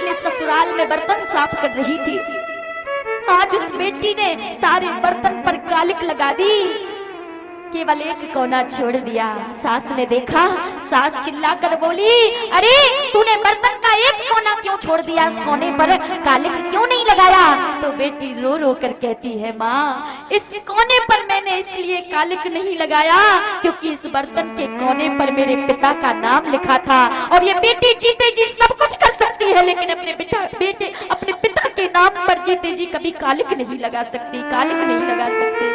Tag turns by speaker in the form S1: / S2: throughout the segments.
S1: अपने ससुराल में बर्तन साफ कर रही थी। आज उस बेटी ने सारे बर्तन पर कालिक लगा दी, केवल एक कोना छोड़ दिया। सास ने देखा, सास चिल्लाकर बोली, अरे तूने बर्तन का एक कोना क्यों छोड़ दिया, इस कोने पर कालिक क्यों नहीं लगाया? तो बेटी रो रो कर कहती है, माँ इस कोने पर मैंने इसलिए कालिक नहीं लगाया क्योंकि इस बर्तन के कोने पर मेरे पिता का नाम लिखा था, और ये बेटी जीते जी सब कुछ कर सकती है, लेकिन अपने पिता के नाम पर जीते जी कभी कालिक नहीं लगा सकती, कालिक नहीं लगा सकती।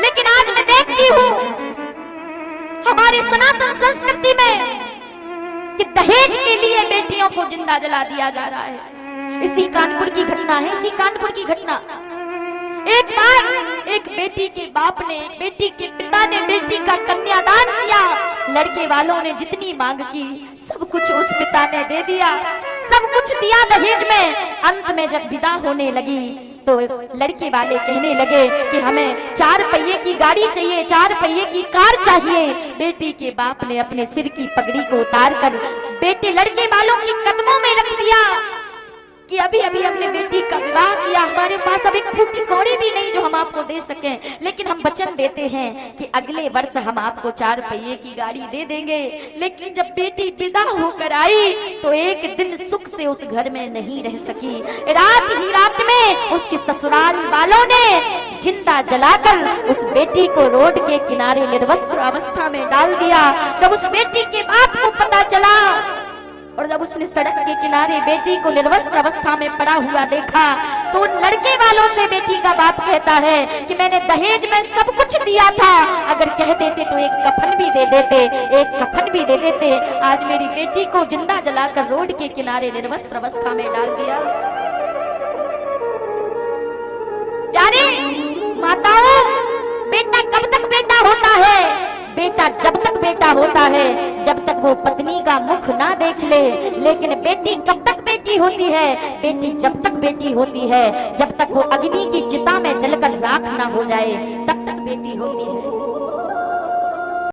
S1: लेकिन आज मैं देखती हूं हमारे सनातन संस्कृति में कि दहेज के लिए बेटियों को जिंदा जला दिया जा रहा है। इसी कानपुर की घटना है, इसी कानपुर की घटना। एक बार एक बेटी के बाप ने, बेटी के पिता ने बेटी का कन्यादान किया। लड़के वालों ने जितनी मांग की सब कुछ उस पिता ने दे दिया, सब कुछ दिया दहेज में। अंत में जब विदा होने लगी तो लड़के वाले कहने लगे कि हमें 4 पहिए की गाड़ी चाहिए, 4 पहिए की कार चाहिए। बेटी के बाप ने अपने सिर की पगड़ी को उतार कर बेटे लड़के वालों के कदमों में रख दिया कि अभी अभी हमने बेटी का विवाह किया, हमारे पास अब एक फूटी कौड़ी भी नहीं जो हम आपको दे सकें, लेकिन हम वचन देते हैं कि अगले वर्ष हम आपको 4 पहिए की गाड़ी दे देंगे। लेकिन जब बेटी विदा होकर आई तो एक दिन सुख से उस घर में नहीं रह सकी। रात ही रात में उसके ससुराल वालों ने जिंदा जलाकर उस बेटी को रोड के किनारे निर्वस्त्र अवस्था में डाल दिया। जब उस बेटी के बाप को पता चला और जब उसने सड़क के किनारे बेटी को निर्वस्त्र अवस्था में पड़ा हुआ देखा तो उन लड़के वालों से बेटी का बाप कहता है कि मैंने दहेज में सब कुछ दिया था, अगर कह देते तो एक कफन भी दे देते, एक कफन भी दे देते। आज मेरी बेटी को जिंदा जलाकर रोड के किनारे निर्वस्त्र अवस्था में डाल दिया। प्यारे माताओं, बेटा कब तक बेटा होता है? बेटा जब तक बेटा होता है जब तक वो पत्नी का मुख ना देख ले। लेकिन बेटी कब तक बेटी होती है? बेटी जब तक बेटी होती है जब तक वो अग्नि की चिता में जलकर राख ना हो जाए, तब तक बेटी होती है।